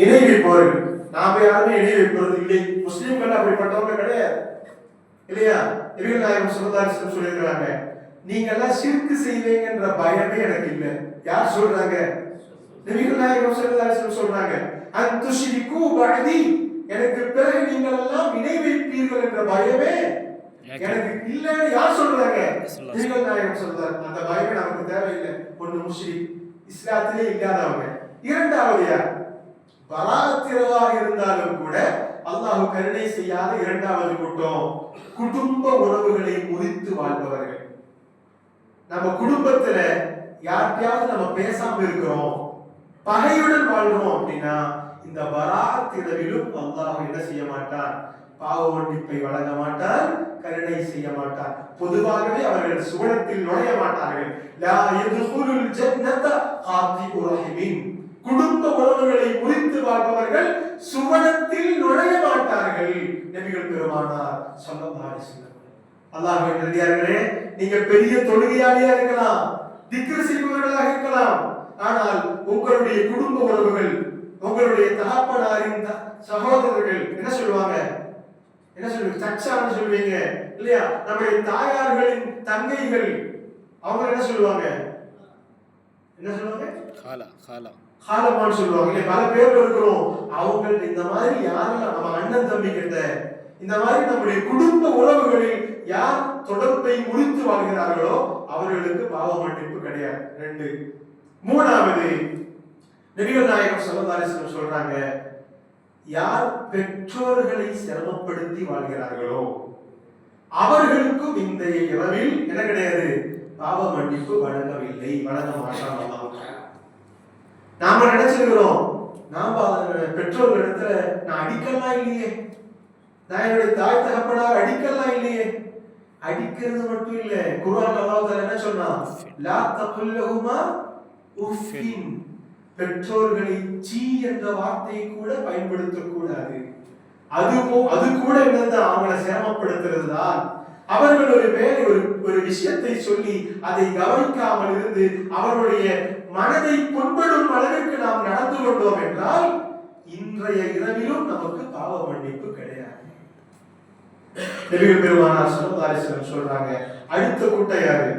இணை வைப்பவர்கள். நாம யாருமே இணை வைப்பது இல்லை. முஸ்லிம்கள் அப்படிப்பட்டவங்க கிடையாது இல்லையா? நபிகள் நாயகம் ஸல்லல்லாஹு அலைஹி வஸல்லம் சொல்லியிருக்கிறாங்க, நீங்க எல்லாம் ஷிர்க் செய்வீங்கன்ற பயமே எனக்கு இல்லை. யார் சொல்றாங்க? நபிகள் நாயகம் ஸல்லல்லாஹு அலைஹி வஸல்லம் சொல்றாங்க, அன் துஷ்ரிகு பஅதி, எனக்கு பிறகு நீங்கள் எல்லாம் இணை வைப்பீர்கள் என்ற பயமே எனக்கு இல்லைன்னு யார் சொல்றாங்க? நபிகள் நாயகம் சொல்றாங்க. அந்த பயமே நமக்கு தேவையில்லை. ஒன்று முஷ்ரிக், இஸ்லாத்திலே இல்லாதவங்க. இரண்டாவது யார்? பராத்திரவாக இருந்தாலும் கூட அல்லாஹ் கருணை செய்யாத இரண்டாவது கூட்டம், குடும்ப உறவுகளை முறித்து வாழ்பவர்கள். நம்ம குடும்பத்துல யார்கிட்டயாவது நம்ம பேசாம இருக்கிறோம், பகையுடன் வாழ்றோம் அப்படின்னா இந்த பராத்திரவிலும் அல்லாஹ் என்ன செய்ய மாட்டார்? பாவ மன்னிப்பை வழங்க மாட்டார், கருணை செய்ய மாட்டார். பொதுவாகவே அவர்கள் சுவனத்தில் நுழைய மாட்டார்கள். லா யதுகுலுல் ஜன்னத காத்திபு ரஹீமின், குடும்ப உறவுகளை முறித்து வாழ்பவர்கள் சுவனத்தில் நுழைய மாட்டார்கள். நபிகள் பெருமானார் ஸல்லல்லாஹு அலைஹி வஸல்லம். அல்லாஹ்வின் நல்லடியார்களே, நீங்க பெரிய தொழுகையாளியா இருக்கலாம், திக்ர் செய்பவர்களாக இருக்கலாம், ஆனால் உங்களுடைய குடும்ப உறவுகள், உங்களுடைய தகப்பனாரின் சகோதரர்கள் என்ன சொல்லுவாங்க? என்ன சொல்லுவீங்க? சச்சான்னு சொல்லுவீங்க இல்லையா? நம்முடைய தாயார்களின் தங்கைகள் அவங்க என்ன சொல்லுவாங்க? என்ன சொல்லுவாங்க? காலா காலா காலமான்னு சொல்லுவாங்க. இல்லை, பல பேர் இருக்கிறோம். அவங்க இந்த மாதிரி யாரெல்லாம் நம்ம அண்ணன் தம்பி கிட்ட இந்த மாதிரி நம்முடைய குடும்ப உறவுகளில் யார் தொடர்பை முறித்து வாழ்கிறார்களோ அவர்களுக்கு பாவ மன்னிப்பு கிடையாது. 2. மூணாவது, நபிகள் நாயகம் ஸல்லல்லாஹு அலைஹி வஸல்லம் சொல்றாங்க, யார் பெற்றோர்களை சிரமப்படுத்தி வாழ்கிறார்களோ அவர்களுக்கும் இந்த இரவில் என்ன கிடையாது? பாவ மன்னிப்பு வழங்க மாட்டான் அல்லாஹ். நாம நினைச்சிருக்கிறோம், நாம பெற்றோர்களிடத்துல நான் அடிக்கலாம் இல்லையே, நான் என்னுடைய தாய் தகப்பனார் அடிக்கலாம் இல்லையே. அடிக்கிறது மட்டும் இல்ல, குர்ஆன் அல்லாஹ் தஆலா என்ன சொன்னான்? லா தகுல் லஹுமா உஃபின், பெற்றோர்களை சீ என்ற வார்த்தையை கூட பயன்படுத்த கூடாது. அது கூட என்னது? அவங்களை சிரமப்படுத்துறது தான். அவர்கள் ஒரு விஷயத்தை சொல்லி அதை கவனிக்காமல் இருந்து அவர்களுடைய மனதை புண்படும் அளவிற்கு நாம் நடந்து கொண்டோம் என்றால் இன்றைய இரவிலும் நமக்கு பாவ மன்னிப்பு கிடையாது. நபிகள் பெருமானார் ஸல்லல்லாஹு அலைஹி வஸல்லம் சொல்றாங்க, அடுத்த கூட்டம் யாரு?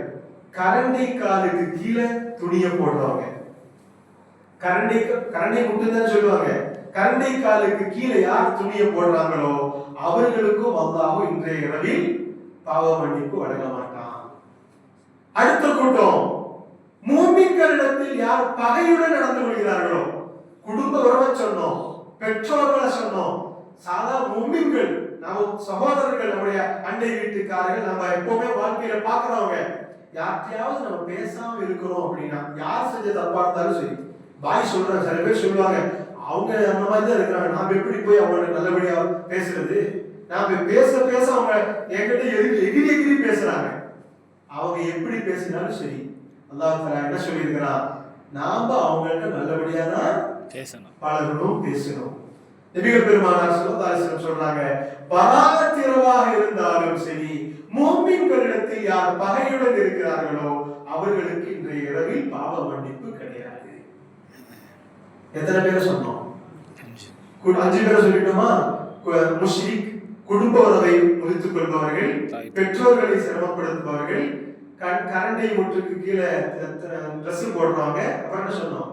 கரண்டை காலுக்கு கீழே துணிய போடுறவங்க. கரண்டை முட்டுதான் சொல்லுவாங்க. கரண்டை காலுக்கு கீழே யார் துணிய போடுறாங்களோ அவர்களுக்கும் அல்லாஹ் இன்றைய இரவில் பாவ மன்னிப்பு வழங்க மாட்டான். அடுத்த கூட்டம், மூமின்களிடத்தில் யார் பகையுடன் நடந்து கொள்கிறார்களோ, குடும்ப உறவை சொன்னோம், பெற்றோர்களை சொன்னோம், சாதா மூமின்கள், நம்ம சகோதரர்கள், நம்முடைய அண்டை வீட்டுக்காரர்கள், நம்ம எப்பவுமே வாழ்க்கையில பாக்குறவங்க, யார்கிட்டயாவது நம்ம பேசாம இருக்கிறோம் அப்படின்னா, யார் செஞ்ச தப்பா இருந்தாலும் சரி, பாய் சொல்றாங்க, சில பேர் சொல்லுவாங்க, அவங்க அந்த மாதிரி தான் இருக்கிறாங்க, நாம எப்படி போய் அவங்களுக்கு நல்லபடியா பேசுறது? நாம பேச அவங்க என்கிட்ட எகிரி பேசுறாங்க. அவங்க எப்படி பேசினாலும் சரி, அல்லாஹ் தஆலா என்ன சொல்லியிருக்கிறான்? நாம அவங்கள்ட்ட நல்லபடியா தான் பேசணும், பழகணும், பேசணும். நபிகள் பெருமானார் ஸல்லல்லாஹு அலைஹி வஸல்லம் சொல்றாங்க, பராத்திரவாக இருந்தாலும் சரி, முஃமின்களிடத்தில் யார் பகையுடன் இருக்கிறார்களோ அவர்களுக்கு இன்றைய இரவில் பாவ மன்னிப்பு கிடையாது. எத்தனை பேரை சொன்னோம்? 5 பேரை சொல்லிட்டோமா? முஷ்ரிக், குடும்ப உறவை முறித்துக் கொள்பவர்கள், பெற்றோர்களை சிரமப்படுத்துபவர்கள், கரண்டை முற்றுக்கு கீழே ட்ரெஸ் போடுறவங்க, அப்புறம் என்ன சொன்னோம்?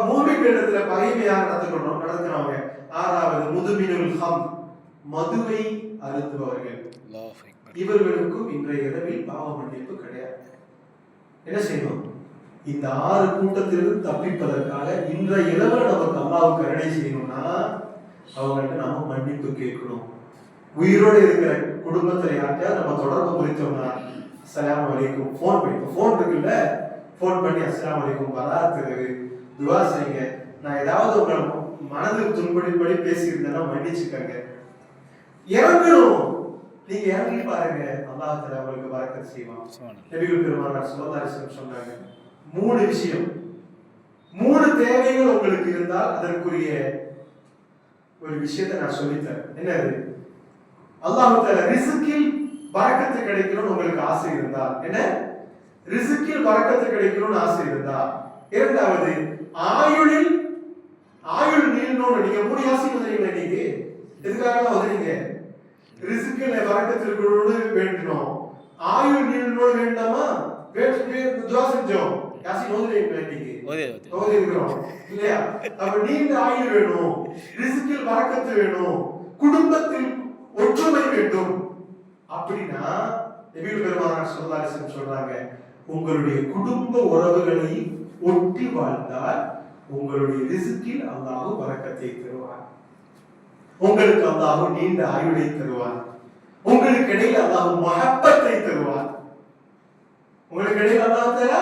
மூமின்களிடத்துல பகைமையாக நடத்துறவங்க. 6வது, முதுமினுல் ஹம், மதுவை அருந்துபவர்கள். இவர்களுக்கும் இன்றைய இரவில் பாவ மன்னிப்பு கிடையாது. என்ன செய்யணும்? இந்த 6 கூட்டத்திலிருந்து தப்பிப்பதற்காக இன்றைய இரவு நமக்கு அல்லாஹ் கருணை செய்யணும்னா அவங்கள்ட்ட நம்ம மன்னிப்பு கேட்கணும். உயிரோடு இருக்கிற குடும்பத்துல யார்கிட்ட நம்ம தொடர்பு குறித்தோம்னா அஸ்ஸலாமு அலைக்கும் ஃபோன் இருக்குல்ல, ஃபோன் பண்ணி அஸ்ஸலாமு அலைக்கும், பராத்திரவு, துஆ செய்யுங்க, நான் ஏதாவது உங்க மனதுக்கு துன்படிப்படி பேசியிருந்தேன்னா மன்னிச்சுக்கங்க, இறங்கணும். நீங்க இறங்கி பாருங்க, அல்லாஹ் தஆலா உங்களுக்கு பரக்கத் செய்வான். நபிகள் பெருமானார் ஸல்லல்லாஹு அலைஹி வஸல்லம் சொன்னாங்க, 3 விஷயம், 3 தேவைகள் உங்களுக்கு இருந்தால் அதற்குரிய ஒரு விஷயத்தை நான் சொல்லித்தரேன். என்னது? அல்லாஹ் தஆலா ரிஸ்கில் பரக்கத்து கிடைக்கணும்னு உங்களுக்கு ஆசை இருந்தால், என்ன ரிஸ்கில் பரக்கத்து கிடைக்கணும்னு ஆசை இருந்தால், இரண்டாவது நீங்க 3 யாசின் ஓதுறீங்களா இன்னைக்கு? எதுக்காக ஓதுறீங்க? ரிஸ்கில பரக்கத் இருக்கணும்னு வேண்டணும், ஆயுள் நீளணும்னு வேண்டாமா? துஆ செஞ்சோம். யாசின் ஓதுறீங்களா இன்னைக்கு? ஓதி இருக்கிறோம் இல்லையா? அப்ப நீண்ட ஆயுள் வேணும், ரிஸ்கில் பரக்கத் வேணும், குடும்பத்தில் ஒற்றுமை வேண்டும். அப்படின்னா நபிகள் பெருமானார் ஸல்லல்லாஹு அலைஹி வஸல்லம் சொல்றாங்க, உங்களுடைய குடும்ப உறவுகளை ஒட்டி வாழ்ந்தால் உங்களுடைய ரிஸ்கில் அல்லாஹ் பரக்கத்தை தருவார், உங்களுக்கு அல்லாஹ் நீண்ட ஆயுளை தருவார், உங்களுக்கு இடையில் அல்லாஹ் மஹப்பத்தை தருவார், உங்களுக்கு இடையில் அல்லாஹ் தஆலா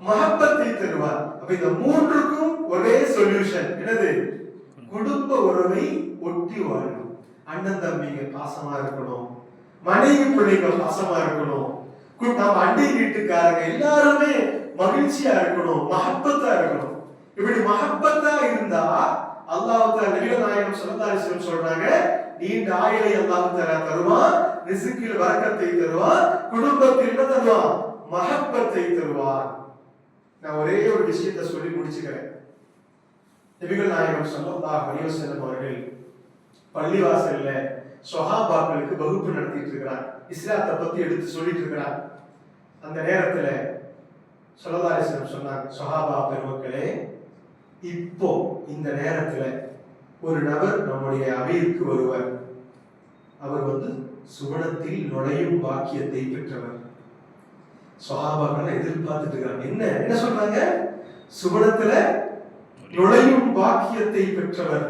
மஹப்பத்தை தருவார். அப்ப இந்த மூன்றுக்கும் ஒரே சொல்யூஷன் என்னது? குடும்ப உறவை ஒட்டி வாழணும். அண்ணன் தம்பிங்க பாசமா இருக்கணும், மனைவி பிள்ளைங்க பாசமா இருக்கணும், நம்ம அண்டை வீட்டுக்காரங்க எல்லாருமே மகிழ்ச்சியா இருக்கணும், மஹப்பத்தா இருக்கணும். இப்படி மஹப்பத்தா இருந்தா அல்லாஹ் தஆலா நபிகள் நாயகம் ஸல்லல்லாஹு அலைஹி வஸல்லம் சொல்றாங்க, நீண்ட ஆயுளை அல்லாஹ் தஆலா தருவான், ரிஸ்கில் பரக்கத்தை தருவான், குடும்பத்தில் என்ன தருவான்? மஹப்பத்தை தருவான். நான் ஒரே ஒரு விஷயத்தை சொல்லி முடிச்சுக்கிறேன். நபிகள் நாயகம் ஸல்லல்லாஹு அலைஹி வஸல்லம் அவர்கள் பள்ளிவாசல்ல சஹாபாக்களுக்கு வகுப்பு நடத்திட்டு இருக்கிறார், இஸ்லாத்தை பத்தி எடுத்து சொல்லிட்டு இருக்கிறார். அந்த நேரத்துல ஸல்லல்லாஹு அலைஹி வஸல்லம் சொன்னாங்க, சஹாபா பெருமக்களே, இப்போ இந்த நேரத்துல ஒரு நபர் நம்முடைய அவைக்கு வருவார், அவர் சுவனத்தில் நுழையும் பாக்கியத்தை பெற்றவர். சஹாபாக்கள் எதிர்பார்த்துட்டு இருக்காங்க, என்ன சொல்றாங்க? சுவனத்துல நுழையும் பாக்கியத்தை பெற்றவர்.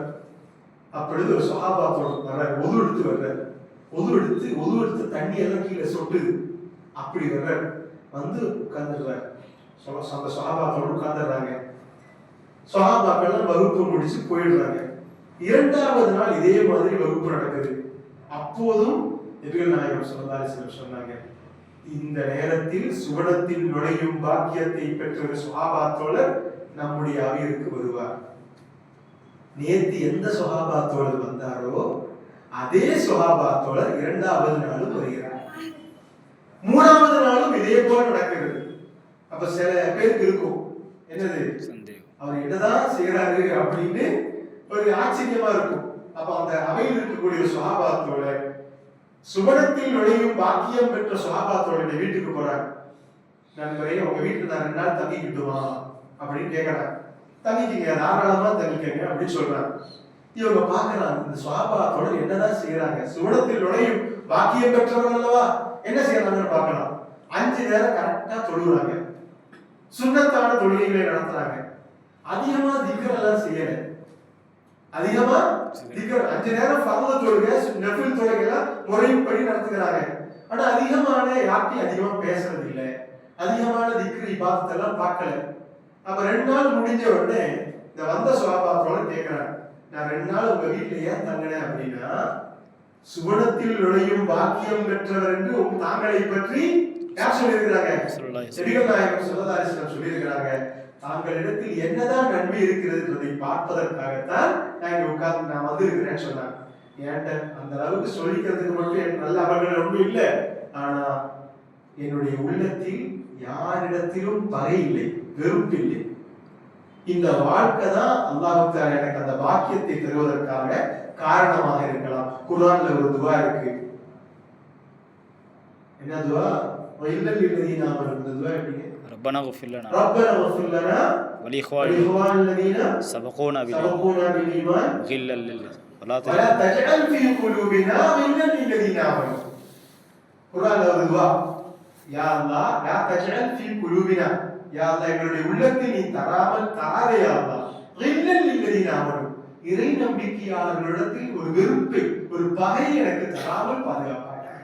அப்பொழுது ஒரு சஹாபாத்தோட வர்றார், ஒது எடுத்து தண்ணி எல்லாம் கீழே சொட்டுது, அப்படி வர்றார், உட்கார்ந்துடுறார். அந்த சஹாபாத்தோட உட்கார்ந்துடுறாங்க. சஹாபாக்கள் வகுப்பு முடிச்சு போயிடுறாங்க. 2வது நாள் இதே மாதிரி வகுப்பு நடக்குது. அப்போதும் நபிகள் நாயகம் ஸல்லல்லாஹு அலைஹி வஸல்லம் சொன்னாங்க, இந்த நேரத்தில் சுவனத்தில் நுழையும் பாக்கியத்தை பெற்ற சஹாபாத்தோழர் நம்முடைய அவையிற்கு வருவார். நேத்து எந்த சஹாபாத்தோழர் வந்தாரோ அதே சஹாபாத்தோழர் 2வது நாளும் வருகிறார். 3வது நாளும் இதே போல நடக்கிறது. அப்ப சில பேருக்கு இருக்கும், என்னது அவர் என்னதான் செய்யறாரு அப்படின்னு ஒரு ஆச்சரியமா இருக்கும். அப்ப அந்த அவையில் இருக்கக்கூடிய சஹாபாத்தோழர் சுவனத்தில் நுழையும் பாக்கியம் பெற்ற சஹாபாத்தோழருடைய வீட்டுக்கு போறாங்க. நண்பரே, உங்க வீட்டுல நான் 2 நாள் தங்கிக்கிட்டுமா அப்படின்னு கேட்கறாங்க. தங்கிக்கிங்க, தாராளமா தங்கிக்கங்க அப்படின்னு சொல்றாங்க. இவங்க பாக்குறாங்க, இந்த சஹாபாத்தோழர் என்னதான் செய்யறாங்க, சுவனத்தில் நுழையும் பாக்கியம் பெற்றவர்கள் அல்லவா, என்ன செய்யறாங்கன்னு பார்க்கலாம். 5 நேரம் கரெக்டா தொழுகிறாங்க, சுன்னத்தான தொழுகைகளை நடத்துறாங்க, அதிகமா திக்ர் எல்லாம் செய்யல, அதிகமா திக்ர் 5 நேரம் ஃபர்து தொழுகை, நஃபில் தொழுகை எல்லாம் முறைப்படி நடத்துகிறாங்க. ஆனா அதிகமான யார்ட்டி அதிகமா பேசுறது இல்ல, அதிகமான திக்ர் இபாதத் எல்லாம் பார்க்கல. அப்ப 2 நாள் முடிஞ்ச உடனே இந்த வந்த சஹாபாக்களோட கேக்குறாங்க, நான் 2 நாள் உங்க வீட்டுல ஏன் தங்கினேன் அப்படின்னா, சுவனத்தில் நுழையும் பாக்கியம் பெற்றவர் என்று தாங்களை பற்றி யார் சொல்லியிருக்கிறாங்க? நபிகள் நாயகம் ஸல்லல்லாஹு அலைஹி வஸல்லம் சொல்லியிருக்கிறாங்க. தாங்களிடத்தில் என்னதான் நன்மை இருக்கிறது என்பதை பார்ப்பதற்காகத்தான் நான் இங்க உட்கார்ந்து நான் வந்திருக்கிறேன்னு சொன்னாங்க. ஏன்ட அந்த அளவுக்கு சொல்லிக்கிறதுக்கு மட்டும் எனக்கு நல்ல அமல்கள் ஒன்றும் இல்லை, ஆனா என்னுடைய உள்ளத்தில் யாரிடத்திலும் பகை இல்லை, வெறுப்பு இல்லை. இந்த வாழ்க்கை தான் அல்லாஹ் தஆலா எனக்கு அந்த பாக்கியத்தை தருவதற்காக காரணமாக இருக்கலாம். குர்ஆன்ல ஒரு துஆ இருக்கு, என்ன துஆ? வயல்லல் லல்லதீன ஆமனு. இந்த துஆ எப்படிங்க? ரப்பனா இக்ஃபிர் லனா வலிஇஹ்வானில் லல்லதீன சபகூனா பில் ஈமான் கில்லல் வலா தஜஅல் ஃபீ குலூபினா கில்லல் லல்லதீன ஆமனு. குர்ஆன்ல ஒரு துஆ, யா அல்லாஹ் லா தஜஅல் ஃபீ குலூபினா, யா அல்லாஹ் எங்களுடைய உள்ளத்தில் நீ தராதே யா அல்லாஹ், கில்லல் லல்லதீன ஆமனு, இறை நம்பிக்கையாளர்களிடத்தில் ஒரு வெறுப்பை, ஒரு பகையை எனக்கு தராமல் பாதுகாப்பாயாக.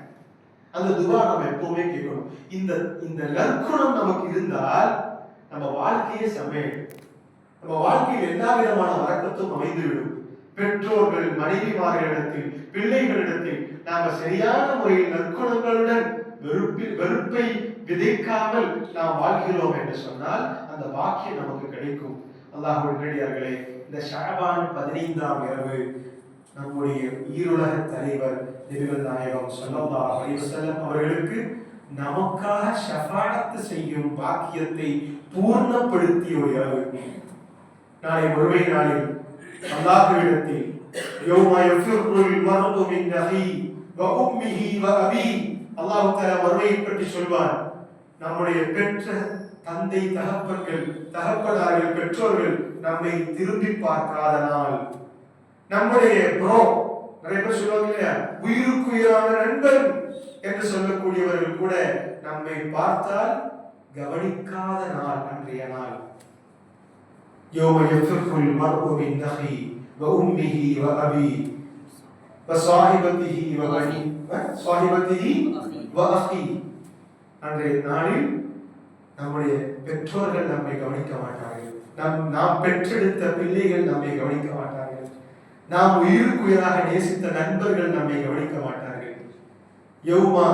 அந்த துஆ நம்ம எப்பவுமே கேட்கணும். இந்த நற்குணம் நமக்கு இருந்தால் நம்ம வாழ்க்கையே சமையல், நம்ம வாழ்க்கையில் எல்லா விதமான வரக்கத்தும் அமைந்துவிடும். பெற்றோர்கள், மனைவிமார்களிடத்தில், பிள்ளைகளிடத்தில் நாம சரியான முறையில் நற்குணங்களுடன் வெறுப்பை விதைக்காமல் நாம் வாழ்கிறோம் என்று சொன்னால் அந்த பாக்கியம் நமக்கு கிடைக்கும். அல்லாஹ்வுடைய நல்லடியார்களே, இந்த ஷஅபான் 15ஆம் இரவு நம்முடைய ஈருலக தலைவர் நபிகள் நாயகம் ஸல்லல்லாஹு அலைஹி வஸல்லம் அவர்களுக்கு நமக்காக ஷஃபாஅத் செய்யும் பாக்கியத்தை பூர்ணப்படுத்திய ஒரு இரவு. நாளை மறுமை நாளில் அல்லாஹ்விடத்தில் யௌம யஃபிருல் மர்உ மின் அஹீ வ உம்மிஹி வ அபீ அல்லாஹ் தஆலா மறுமையை பற்றி சொல்வான். நம்முடைய பெற்ற தந்தை தகப்பனார்கள் பெற்றோர்கள் நம்மை திரும்பி பார்க்காத நாள், நம்முடைய நிறைய பேர் சொல்லுவாங்க இல்லையா, உயிருக்குயிரான நண்பன் என்று சொல்லக்கூடியவர்கள் கூட நம்மை பார்த்தால் கவனிக்காத நாள் அன்றைய நாள். யௌம யஃபிருல் மர்உ மின் அஹீ வ உம்மிஹி வ அபீ வ ஸாஹிபத்திஹி வ பனீ ஸாஹிபத்திஹி வ அஹீ. அன்றைய நாளில் நம்முடைய பெற்றோர்கள் நம்மை கவனிக்க மாட்டார்கள், நாம் பெற்றெடுத்த பிள்ளைகள் நம்மை கவனிக்க மாட்டார்கள், நாம் உயிருக்குயிராக நேசித்த நண்பர்கள் நம்மை கவனிக்க மாட்டார்கள். யௌமா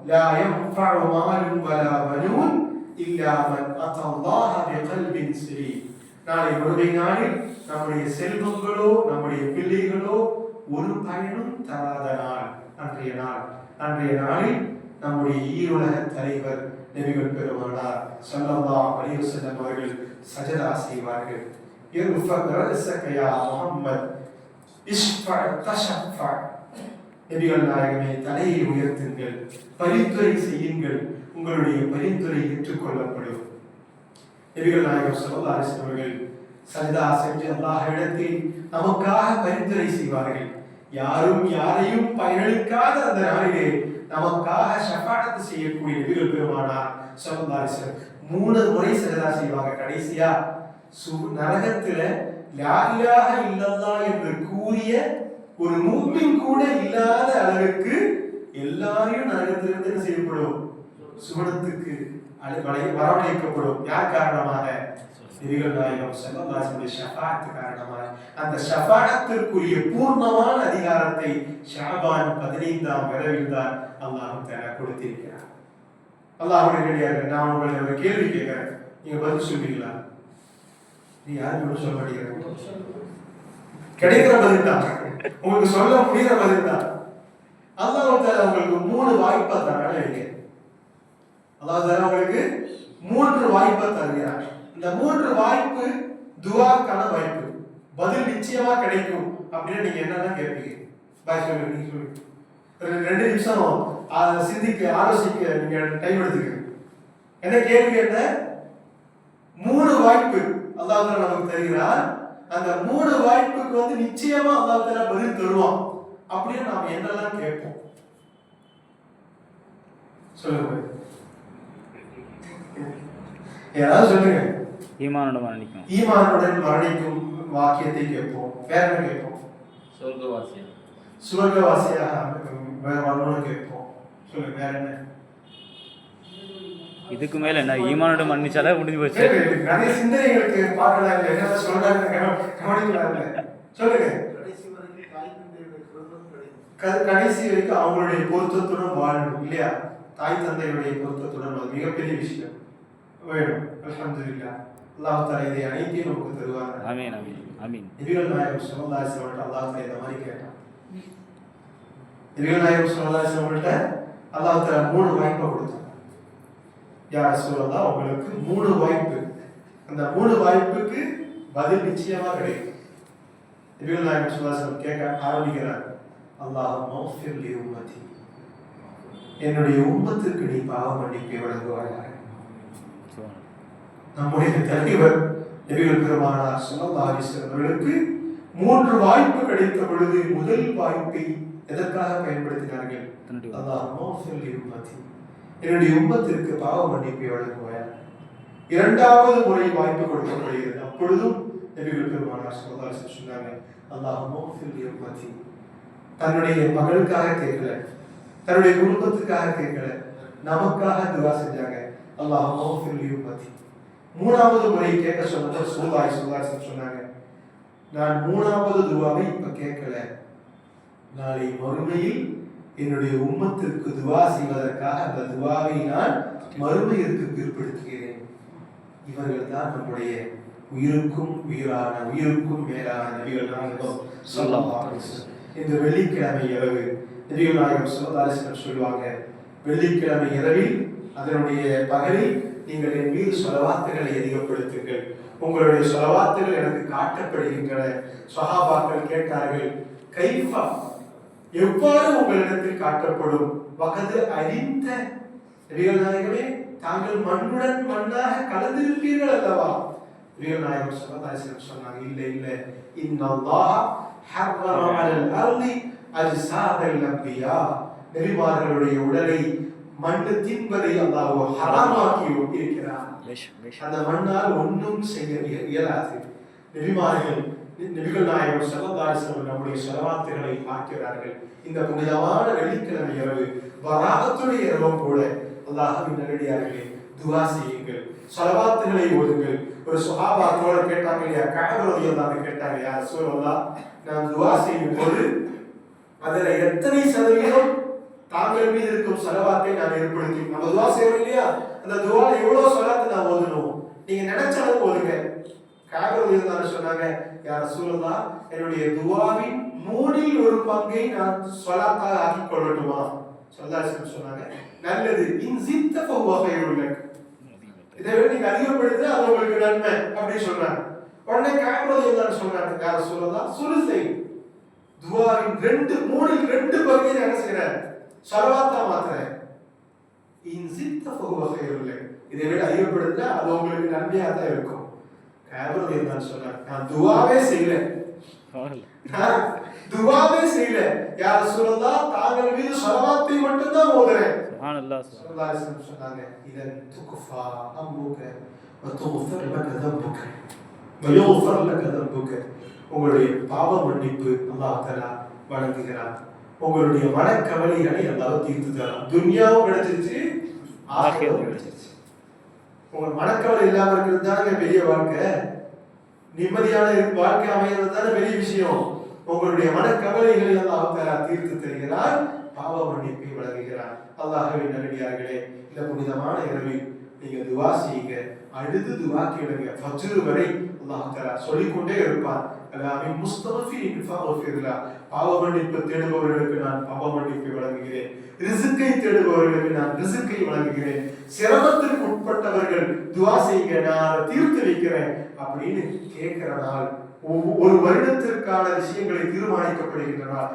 லா யன்ஃபஉ மாலுன் வலா பனூன் இல்லா மன் அத்தல்லாஹ பிகல்பின் சலீம். நாளை மறுமை நாளில் நம்முடைய செல்வங்களோ நம்முடைய பிள்ளைகளோ ஒரு பயனும் தராத நாள் அன்றைய நாள். அன்றைய நாளில் நம்முடைய ஈருலக தலைவர் நபிகள் பெருமானார் ஸல்லல்லாஹு அலைஹி வஸல்லம் அவர்கள் சஜதா செய்வார்கள். இர்ஃபஅ ரஅஸக யா முஹம்மத் இஷ்ஃபஅ தஷஃபஅ. நபிகள் நாயகமே, தலையை உயர்த்துங்கள், பரிந்துரை செய்யுங்கள், உங்களுடைய பரிந்துரை ஏற்றுக்கொள்ளப்படும். நபிகள் நாயகம் ஸல்லல்லாஹு அலைஹி வஸல்லம் அவர்கள் சஜதா செஞ்சு அல்லாஹ்விடத்தில் நமக்காக பரிந்துரை செய்வார்கள். யாரும் யாரையும் பயனளிக்காத அந்த நாளிலே நமக்காக ஷஃபாஅத் செய்யக்கூடிய நபிகள் பெருமானார் ஸல்லல்லாஹு அலைஹி வஸல்லம் 3 முறை சஜதா செய்வாங்க. கடைசியா நரகத்துல லா இலாஹ இல்லல்லாஹ் என்று கூறிய ஒரு முஃமின் கூட இல்லாத அளவுக்கு எல்லாரையும் நரகத்திலிருந்து என்ன செய்யப்படும், சுவனத்துக்கு வரவழைக்கப்படும். யார் காரணமாக? நபிகள் நாயகம் ஸல்லல்லாஹு அலைஹி வஸல்லம் ஷஃபாஅத் காரணமாக. அந்த ஷஃபாஅத்திற்குரிய பூர்ணமான அதிகாரத்தை ஷஅபான் 15ஆம் இரவில் தான் அல்லாஹ் தஆலா கொடுத்திருக்கிறார். அல்லாஹ்வுடைய நேரடியாக நான் உங்களை ஒரு கேள்வி கேட்கிறேன், நீங்க பதில் சொல்வீங்களா? நீ யாரும் சொல்ல மாட்டீங்க. கிடைக்கிற பதில் தான், உங்களுக்கு சொல்ல முடிகிற பதில் தான். அல்லாஹ் தஆலா உங்களுக்கு 3 வாய்ப்பை தராங்க. அல்லாஹ் தஆலா உங்களுக்கு 3 வாய்ப்பை தருகிறார். இந்த 3 வாய்ப்பு துஆக்கான வாய்ப்பு. பதில் நிச்சயமா கிடைக்கும் அப்படின்னா நீங்க என்னன்னா கேட்பீங்க? பாய் சொல்லுங்க, நீங்க சொல்லுங்க. 2 நிமிஷம் அதை சிந்திக்க ஆலோசிக்க நீங்க டைம் எடுத்துக்கங்க. என்ன கேள்வி? என்ன 3 வாய்ப்பு அல்லாஹ் தஆலா நமக்கு தருகிறார். அந்த 3 வாய்ப்புக்கு நிச்சயமா அல்லாஹ் தஆலா பதில் தருவான். அப்படியே நாம என்னெல்லாம் கேட்போம் சொல்லுங்க, யாராவது சொல்லுங்க. ஈமானுடன் மரணிக்கும், ஈமானுடன் மரணிக்கும் வாக்கியத்தை கேட்போம். வேற என்ன கேட்போம்? சுவர்க்கவாசியாக வரணும்னு கேட்போம். சொல்லுங்க, வேற என்ன? இதுக்கு மேல என்ன? ஈமானுடன் மரணிச்சாலே முடிஞ்சு போச்சு. நிறைய சிந்தனைகளுக்கு பார்க்கலாம் இல்லை, என்ன சொல்றாங்க கவனிக்கலாம் இல்லை. சொல்லுங்க. கடைசி வரைக்கும் அவங்களுடைய பொருத்தத்துடன் வாழணும் இல்லையா? தாய் தந்தையுடைய பொருத்தத்துடன் மிகப்பெரிய விஷயம் வேணும். அல்ஹம்துலில்லாஹ், அல்லாஹ் தஆலா இதை அனைத்தையும் நமக்கு தருவார். ஆமீன் ஆமீன் ஆமீன். நபிகள் நாயகம் ஸல்லல்லாஹு அலைஹி வஸல்லம் அல்லாஹ் தஆலா இந்த மாதிரி கேட்டான். நபிகள் நாயகம் ஸல்லல்லாஹு அலைஹி வஸல்லம் அல்லாஹ் தஆலா 3 வாய்ப்பை கொடுத்தான். யா ரசூலல்லாஹ், உங்களுக்கு 3 வாய்ப்பு, அந்த 3 வாய்ப்புக்கு பதில் நிச்சயமா கிடைக்கும். நபிகள் நாயகம் ஸல்லல்லாஹு அலைஹி வஸல்லம் கேட்க ஆரம்பிக்கிறார், அல்லாஹும்ம ஃபிர் லி உம்மதி, என்னுடைய உம்மத்துக்கு நீ பாவ மன்னிப்பை வழங்குவாயாக. நம்முடைய தலைவர் நபிகள் பெருமானார் ஸல்லல்லாஹு அலைஹி வஸல்லம் அவர்களுக்கு 3 வாய்ப்பு கிடைத்த பொழுது முதல் வாய்ப்பை எதற்காக பயன்படுத்தினார்கள்? அல்லாஹும்ம ஃபிர் லி உம்மதி, என்னுடைய உம்மத்திற்கு பாவ மன்னிப்பை வழங்குவாயாக. 2வது முறை வாய்ப்பு கொடுக்கப்படுகிறது. அப்பொழுதும் நபிகள் பெருமானார் ஸல்லல்லாஹு அலைஹி வஸல்லம் சொன்னாங்க, அல்லாஹும்ம ஃபிர் லி உம்மதி. தன்னுடைய மகளுக்காக கேட்கல, தன்னுடைய குடும்பத்துக்காக கேட்கல, நமக்காக துஆ செஞ்சாங்க. அல்லாஹும்ம ஃபிர் லி உம்மதி. 3வது முறை கேட்க சொன்னது ஸல்லல்லாஹு அலைஹி வஸல்லம் சொன்னாங்க, நான் 3வது துஆவை இப்ப கேட்கல, நாளை மறுமையில் என்னுடைய உம்மத்திற்கு துஆ செய்வதற்காக அந்த துஆவை நான் மறுமையிற்கு பிற்படுத்துகிறேன். இவர்கள் தான் நம்முடைய உயிருக்கும் உயிரான உயிருக்கும் மேலான நபிகள் நாயகம் ஸல்லல்லாஹு அலைஹி வஸல்லம். இந்த வெள்ளிக்கிழமை இரவு நபிகள் நாயகம் ஸல்லல்லாஹு அலைஹி வஸல்லம் சொல்வாங்க, வெள்ளிக்கிழமை இரவில் அதனுடைய பகலில் நீங்கள் என் மீது ஸலவாத்துகளை அதிகப்படுத்துங்கள். உங்களுடைய ஸலவாத்துகள் எனக்கு காட்டப்படுகின்றன. சஹாபாக்கள் கேட்டார்கள், கைஃபா, எவ்வாறு உங்களிடத்தில் காட்டப்படும்? வகது அறிந்த நபிகள் நாயகமே, தாங்கள் மண்ணுடன் மண்ணாக கலந்திருப்பீர்கள் அல்லவா? நபிகள் நாயகம் ஸல்லல்லாஹு அலைஹி வஸல்லம் சொன்னாங்க, இல்லை இல்லை, இன்னல்லாஹ ஹர்ரம அலல் அர்தி அஜ்சாதல் அன்பியா, நபிமார்களுடைய உடலை மண்ணு தின்பதை அல்லாஹ் ஹராமாக்கி இருக்கிறார். அந்த மண்ணால் ஒன்றும் செய்ய இயலாது. நபிகள் நாயகம் ஸல்லல்லாஹு அலைஹி வஸல்லம் நம்முடைய ஸலவாத்துகளை பார்க்கிறார்கள். இந்த புனிதமான வெள்ளிக்கிழமை இரவு, பராகத்துடைய இரவும் கூட அல்லாஹ்வின் நல்லடியார்களே, துஆ செய்யுங்கள், ஸலவாத்துகளை ஓதுங்கள். ஒரு சஹாபா தோழர் கேட்டாங்க இல்லையா, கஅப் ரலியல்லாஹு அன்ஹு கேட்டாங்க, யா ரசூலல்லாஹ், நான் துஆ செய்யும் போது அதுல எத்தனை சதவீதம் தாங்கள் மீது இருக்கும் ஸலவாத்தை நான் ஏற்படுத்தி, நம்ம துஆ செய்றோம் இல்லையா, அந்த துஆல எவ்வளவு ஸலவாத் நான் ஓதணும், நீங்க நினைச்ச அளவு ஓதுங்க. கஅப் ரலியல்லாஹு அன்ஹு சொன்னாங்க, யா ரசூலல்லாஹ், என்னுடைய துஆவின் 3இல் 1 பங்கை நான் ஸலவாத்தாக ஆக்கிக் கொள்ளட்டுமா? ஸல்லல்லாஹு அலைஹி வஸல்லம் சொன்னாங்க, நல்லது, இன் ஜித்த ஃபஹுவ கைருல் லக், இதை விட நீங்க அதிகப்படுத்து, அது உங்களுக்கு நன்மை அப்படி சொல்றாங்க. உடனே கஅப் ரலியல்லாஹு அன்ஹு சொன்னாங்க, யா ரசூலல்லாஹ், சுலுஸை, துஆவின் 3இல் 2 பங்கை நான் என்ன செய்றேன், ஸலவாத்தா மாத்துறேன். இன் ஜித்த ஃபஹுவ கைருல் லக், இதை விட அதிகப்படுத்தா அது உங்களுக்கு நன்மையா தான் இருக்கும். கஅப் ரலியல்லாஹு அன்ஹு சொன்னாங்க, நான் துஆவே செய்யல, துஆவே செய்யல, யா ரசூலல்லாஹ், தாங்கள் மீது ஸலவாத்தை மட்டும் தான் ஓதுறேன். சுப்ஹானல்லாஹ். ஸல்லல்லாஹு அலைஹி வஸல்லம் சொன்னாங்க, இதன் துக்ஃபா அம்ருக வ துஃபர் லக தம்புக வ யுஃபர் லக தம்புக, உங்களுடைய பாவ மன்னிப்பு அல்லாஹ் தஆலா வழங்குகிறார். உங்களுடைய மனக்கவலைகளை அல்லாஹ் தீர்த்து தரான். துன்யாவும் கிடைச்சிருச்சு, ஆகிரத்தும் கிடைச்சிருச்சு. உங்க மனக்கவலை இல்லாம இருக்கிறது தானே பெரிய வாழ்க்கை. நிம்மதியான வாழ்க்கை அமைகிறது தானே பெரிய விஷயம். உங்களுடைய மனக்கவலைகளை அல்லாஹ் தஆலா தீர்த்து தருகிறார், பாவ மன்னிப்பை வழங்குகிறார். அல்லாஹ்வின் நல்லடியார்களே, இந்த புனிதமான இரவில் நீங்க துஆ செய்யுங்க, அழுது துஆ கேளுங்க. ஃபஜ்ர் வரை அல்லாஹ் தஆலா சொல்லிக்கொண்டே இருப்பார், அல்லாஹ்வின் முஸ்தஃபிரின் ஃபக்ஃபிர்லா, பாவ மன்னிப்பு தேடுபவர்களுக்கு நான் பாவ மன்னிப்பை வழங்குகிறேன், ரிஸ்கை தேடுபவர்களுக்கு நான் ரிஸ்கை வழங்குகிறேன், சிரமத்திற்கு உட்பட்டவர்கள் துஆ செய்யுங்க, நான் அதை தீர்த்து வைக்கிறேன் அப்படின்னு கேட்கிற நாள், ஒரு வருடத்திற்கான விஷயங்களை தீர்மானிக்கப்படுகின்ற நாள்.